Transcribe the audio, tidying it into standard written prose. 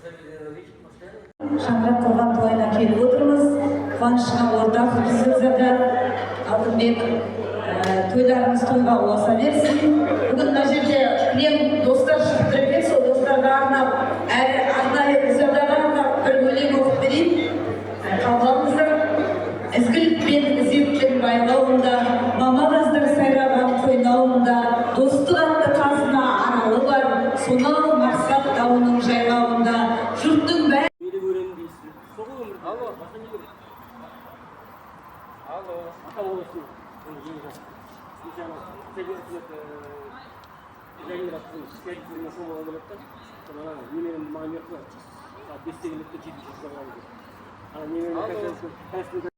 Шаңырақ қорған тойына келіп отырмыз. Қуанышқа ортақ сөзді Алтынбек тойларымыз тойға ұласа берсін. Бүгін мына жерде кілем достар шығып тұр екен, сол достарға арнап, әрі арнайы сөздарға арнап бір өлең оқып берейін. Қалғанымыздар ізгілік пен ізеттің байлауында, мамалаздыр сайраған қойнауында, достық атты қазына аралы бар, сонау мақсат тауының жайлауында, жұрттың бәрі